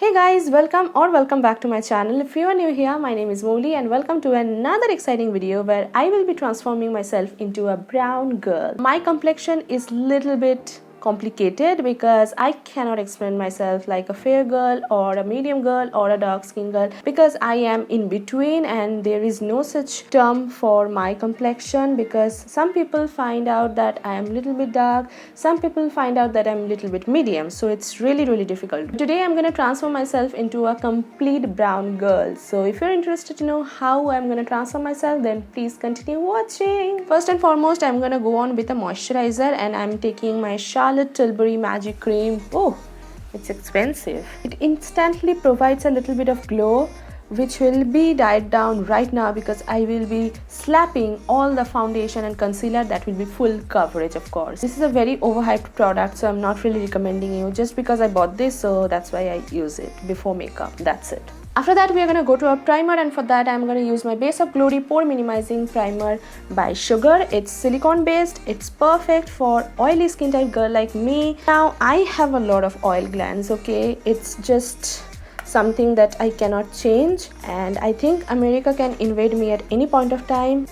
Hey guys, welcome back to my channel. If you are new here, my name is Molly and welcome to another exciting video where I will be transforming myself into a brown girl. My complexion is little bit complicated because I cannot explain myself like a fair girl or a medium girl or a dark skin girl because I am in between and there is no such term for my complexion because some people find out that I am little bit dark, some people find out that I'm little bit medium, so it's really difficult. Today I'm gonna transform myself into a complete brown girl. So if you're interested to know how I'm gonna transform myself, then please continue watching. First and foremost, I'm gonna go on with a moisturizer and I'm taking my Charlotte Tilbury Magic Cream. Oh, it's expensive. It instantly provides a little bit of glow which will be died down right now because I will be slapping all the foundation and concealer that will be full coverage, of course. This is a very overhyped product, so I'm not really recommending you just because I bought this, so that's why I use it before makeup. That's it. After that, we are going to go to a primer, and for that I'm going to use my Base of Glory Pore Minimizing Primer by Sugar. It's silicone based. It's perfect for oily skin type girl like me. Now I have a lot of oil glands, okay? It's just something that I cannot change, and I think America can invade me at any point of time.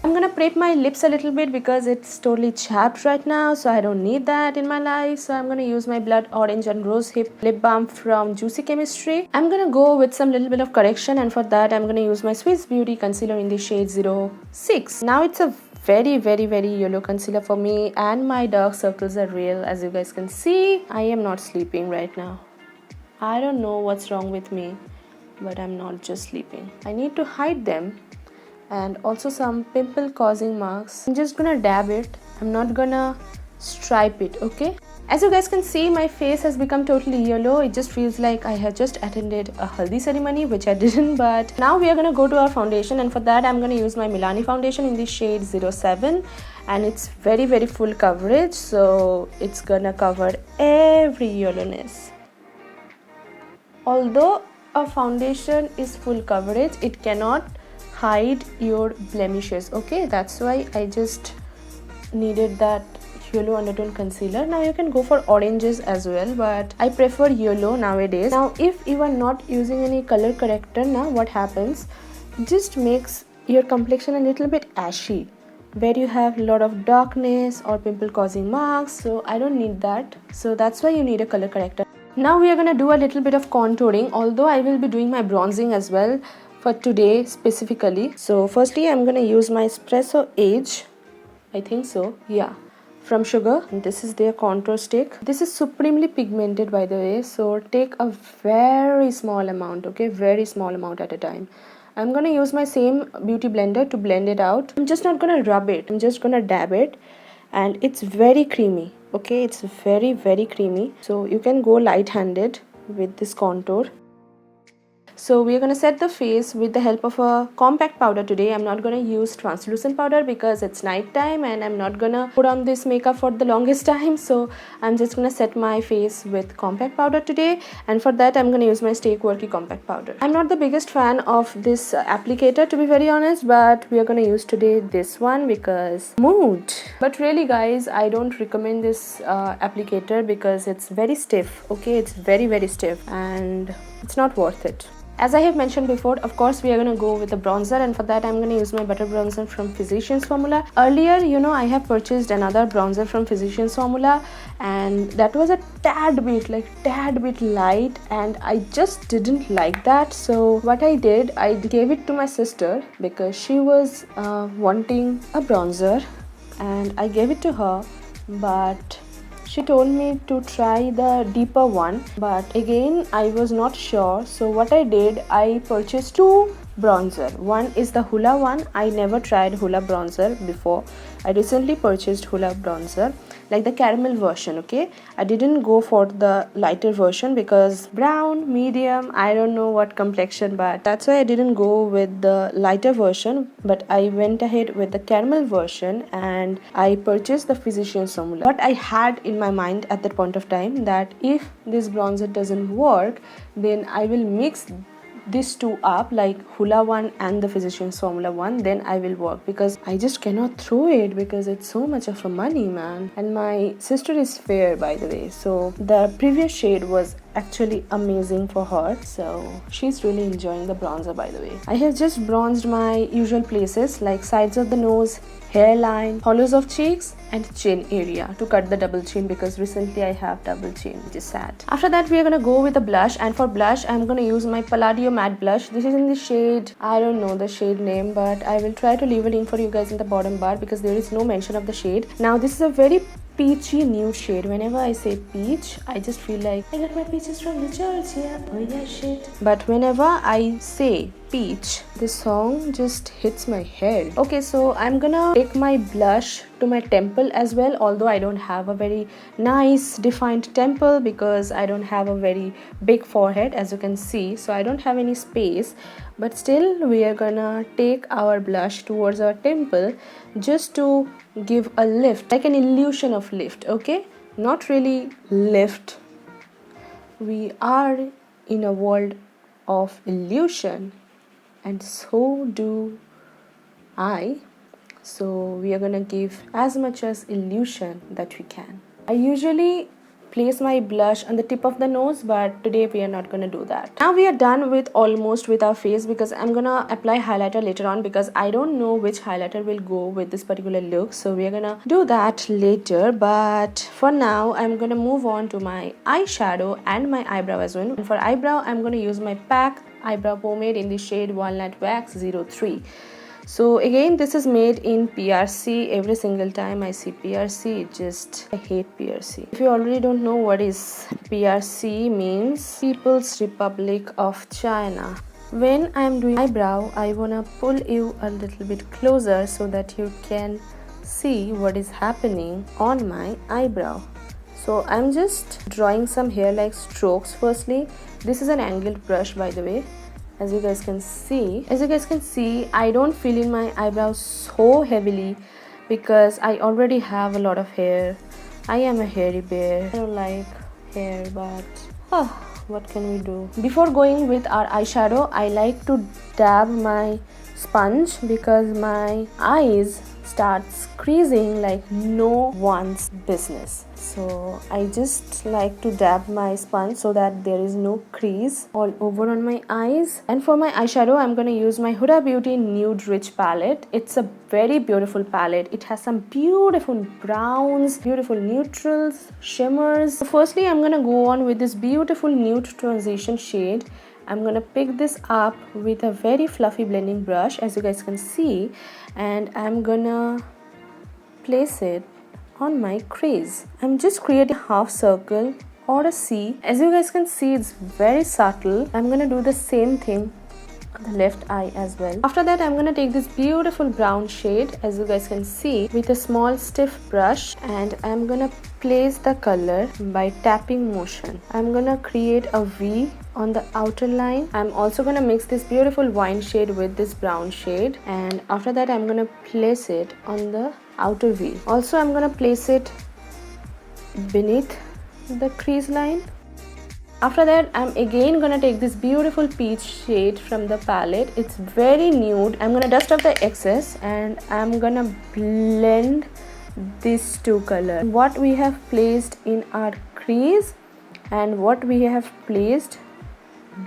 I'm gonna prep my lips a little bit because it's totally chapped right now, so I don't need that in my life. So I'm gonna use my Blood Orange and Rose Hip Lip Balm from Juicy Chemistry. I'm gonna go with some little bit of correction, and for that I'm gonna use my Swiss Beauty Concealer in the shade 06. Now it's a very yellow concealer for me, and my dark circles are real, as you guys can see. I am not sleeping right now. I don't know what's wrong with me, but I'm not just sleeping. I need to hide them. And also some pimple causing marks. I'm just gonna dab it. I'm not gonna stripe it, okay? As you guys can see, my face has become totally yellow. It just feels like I have just attended a haldi ceremony, which I didn't. But now we are gonna go to our foundation, and for that I'm gonna use my Milani foundation in the shade 07, and it's very full coverage, so it's gonna cover every yellowness. Although a foundation is full coverage, it cannot hide your blemishes, okay? That's why I just needed that yellow undertone concealer. Now you can go for oranges as well, but I prefer yellow nowadays. Now if you are not using any color corrector, now what happens, it just makes your complexion a little bit ashy where you have a lot of darkness or pimple causing marks, so I don't need that. So that's why you need a color corrector. Now we are gonna do a little bit of contouring, although I will be doing my bronzing as well for today specifically. So firstly I'm gonna use my Espresso Age, I think so, yeah, from Sugar. And this is their contour stick. This is supremely pigmented, by the way, so take a very small amount, okay? Very small amount at a time. I'm gonna use my same beauty blender to blend it out. I'm just not gonna rub it, I'm just gonna dab it, and it's very creamy, okay? It's very creamy, so you can go light-handed with this contour. So we are going to set the face with the help of a compact powder today. I'm not going to use translucent powder because it's night time and I'm not going to put on this makeup for the longest time. So I'm just going to set my face with compact powder today, and for that I'm going to use my Stay Quirky compact powder. I'm not the biggest fan of this applicator, to be very honest, but we are going to use today this one because mood. But really guys, I don't recommend this applicator because it's very stiff, okay? It's very stiff and it's not worth it. As I have mentioned before, of course we are going to go with the bronzer, and for that I'm going to use my Butter Bronzer from Physicians Formula. Earlier, you know, I have purchased another bronzer from Physicians Formula, and that was a tad bit light, and I just didn't like that. So what I did, I gave it to my sister because she was wanting a bronzer, and I gave it to her, but she told me to try the deeper one, but again I was not sure. So what I did, I purchased two bronzer. One is the Hoola one. I never tried Hoola bronzer before. I recently purchased Hoola bronzer, like the caramel version, okay? I didn't go for the lighter version because brown, medium, I don't know what complexion, but that's why I didn't go with the lighter version, but I went ahead with the caramel version and I purchased the Physicians Formula. What I had in my mind at that point of time, that if this bronzer doesn't work, then I will mix these two up, like Hoola One and the Physicians Formula One, then I will work, because I just cannot throw it because it's so much of a money, man. And my sister is fair, by the way, so the previous shade was actually amazing for her, so she's really enjoying the bronzer, by the way. I have just bronzed my usual places like sides of the nose, hairline, hollows of cheeks and chin area to cut the double chin, because recently I have double chin, which is sad. After that we are gonna go with a blush, and for blush I'm gonna use my Palladio matte blush. This is in the shade, I don't know the shade name, but I will try to leave a link for you guys in the bottom bar because there is no mention of the shade. Now this is a very peachy nude shade. Whenever I say peach, I just feel like I got my peaches from the church, yeah, oh yeah, shit. But whenever I say peach, this song just hits my head. Okay, so I'm gonna take my blush to my temple as well, although I don't have a very nice defined temple because I don't have a very big forehead, as you can see, so I don't have any space, but still we are gonna take our blush towards our temple just to give a lift, like an illusion of lift. Okay, not really lift, we are in a world of illusion, and so do I. So we are gonna give as much as illusion that we can. I usually place my blush on the tip of the nose, but today we are not gonna do that. Now we are done with almost with our face, because I'm gonna apply highlighter later on, because I don't know which highlighter will go with this particular look, so we are gonna do that later. But for now I'm gonna move on to my eyeshadow and my eyebrow as well. And for eyebrow I'm gonna use my PAC eyebrow pomade in the shade Walnut Wax 03. So again, this is made in PRC. Every single time I see PRC, I hate PRC. If you already don't know what is PRC, means People's Republic of China. When I'm doing eyebrow, I wanna pull you a little bit closer so that you can see what is happening on my eyebrow. So I'm just drawing some hair-like strokes firstly. This is an angled brush, by the way. As you guys can see, I don't fill in my eyebrows so heavily because I already have a lot of hair. I am a hairy bear. I don't like hair, but what can we do? Before going with our eyeshadow, I like to dab my sponge because my eyes starts creasing like no one's business. So I just like to dab my sponge so that there is no crease all over on my eyes. And for my eyeshadow, I'm gonna use my Huda Beauty Nude Rich palette. It's a very beautiful palette. It has some beautiful browns, beautiful neutrals, shimmers. So firstly, I'm gonna go on with this beautiful nude transition shade. I'm gonna pick this up with a very fluffy blending brush, as you guys can see, and I'm gonna place it on my crease. I'm just creating a half circle or a C. As you guys can see, it's very subtle. I'm gonna do the same thing on the left eye as well. After that, I'm gonna take this beautiful brown shade, as you guys can see, with a small stiff brush, and I'm gonna place the color by tapping motion. I'm gonna create a V on the outer line. I'm also gonna mix this beautiful wine shade with this brown shade, and after that I'm gonna place it on the outer V. Also, I'm gonna place it beneath the crease line. After that, I'm again gonna take this beautiful peach shade from the palette. It's very nude. I'm gonna dust off the excess and I'm gonna blend these two colors. What we have placed in our crease and what we have placed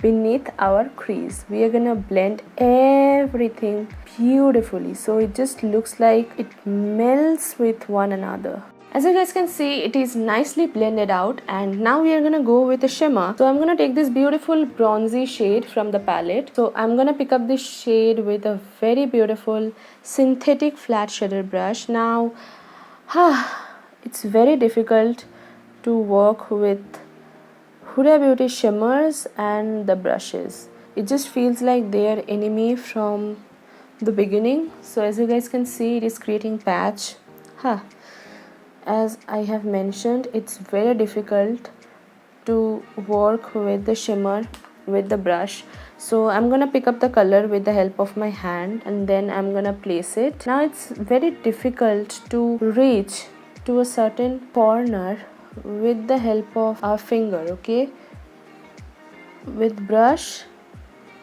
beneath our crease, we are gonna blend everything beautifully so it just looks like it melts with one another. As you guys can see, it is nicely blended out, and now we are gonna go with a shimmer. So I'm gonna take this beautiful bronzy shade from the palette. So I'm gonna pick up this shade with a very beautiful synthetic flat shader brush. Now it's very difficult to work with Huda Beauty shimmers and the brushes. It just feels like they are enemy from the beginning. So as you guys can see, it is creating patch. As I have mentioned, it's very difficult to work with the shimmer with the brush. So I'm gonna pick up the color with the help of my hand and then I'm gonna place it. Now it's very difficult to reach to a certain corner with the help of our finger, okay? With brush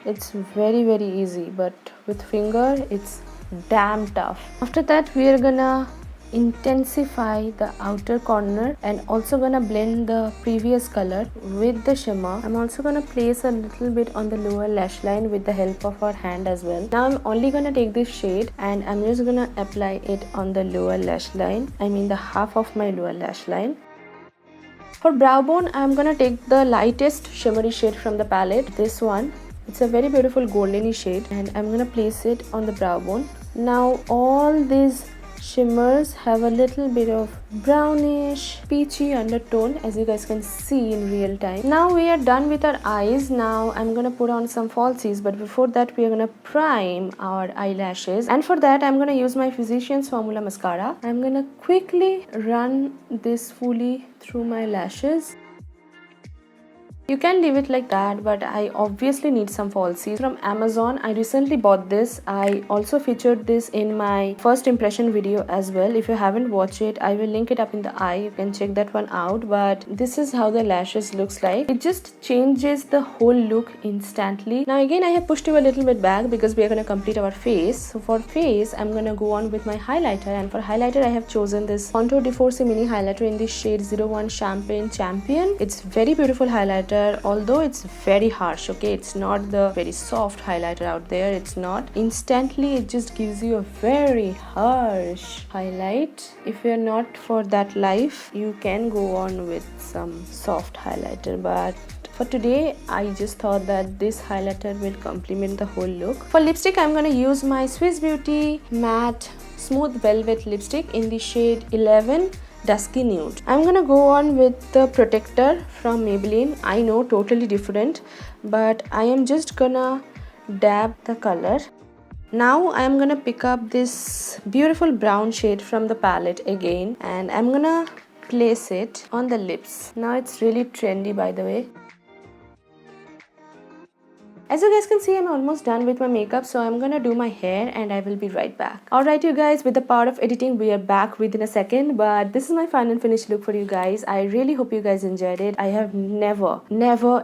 It's very easy, but with finger it's damn tough. After that we are gonna intensify the outer corner and also gonna blend the previous color with the shimmer. I'm also gonna place a little bit on the lower lash line with the help of our hand as well. Now I'm only gonna take this shade and I'm just gonna apply it on the lower lash line, I mean the half of my lower lash line. For brow bone, I'm gonna take the lightest shimmery shade from the palette, this one. It's a very beautiful goldeny shade and I'm gonna place it on the brow bone. Now all these shimmers have a little bit of brownish peachy undertone, as you guys can see in real time. Now we are done with our eyes. Now I'm gonna put on some falsies, but before that we are gonna prime our eyelashes, and for that I'm gonna use my Physicians Formula mascara. I'm gonna quickly run this fully through my lashes. You can leave it like that, but I obviously need some falsies from Amazon. I recently bought this. I also featured this in my first impression video as well. If you haven't watched it, I will link it up in the eye. You can check that one out. But this is how the lashes looks like. It just changes the whole look instantly. Now again, I have pushed you a little bit back because we are going to complete our face. So for face, I'm going to go on with my highlighter, and for highlighter I have chosen this Contour de Force mini highlighter in the shade 01 Champagne Champion. It's very beautiful highlighter, although it's very harsh. Okay, it's not the very soft highlighter out there. It's not. Instantly it just gives you a very harsh highlight. If you're not for that life, you can go on with some soft highlighter, but for today I just thought that this highlighter will complement the whole look. For lipstick, I'm gonna use my Swiss Beauty matte smooth velvet lipstick in the shade 11 Dusky Nude. I'm gonna go on with the protector from Maybelline. I know, totally different, but I am just gonna dab the color. Now I'm gonna pick up this beautiful brown shade from the palette again, and I'm gonna place it on the lips. Now it's really trendy, by the way. As you guys can see, I'm almost done with my makeup, so I'm gonna do my hair and I will be right back. Alright you guys, with the power of editing, we are back within a second, but this is my final finished look for you guys. I really hope you guys enjoyed it. I have never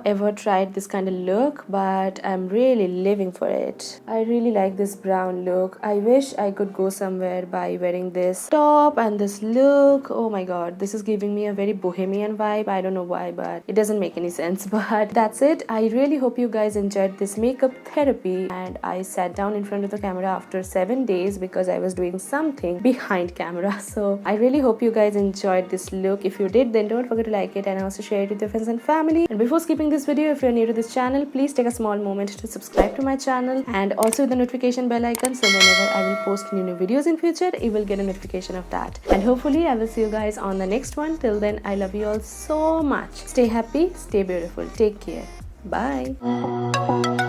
ever tried this kind of look, but I'm really living for it. I really like this brown look. I wish I could go somewhere by wearing this top and this look. Oh my god, this is giving me a very bohemian vibe. I don't know why, but it doesn't make any sense. But that's it. I really hope you guys enjoyed this makeup therapy, and I sat down in front of the camera after 7 days because I was doing something behind camera. So I really hope you guys enjoyed this look. If you did, then don't forget to like it and also share it with your friends and family. And before skipping this video, if you're new to this channel, please take a small moment to subscribe to my channel and also the notification bell icon, so whenever I will post new videos in future, you will get a notification of that. And hopefully I will see you guys on the next one. Till then, I love you all so much. Stay happy, stay beautiful, take care. Bye.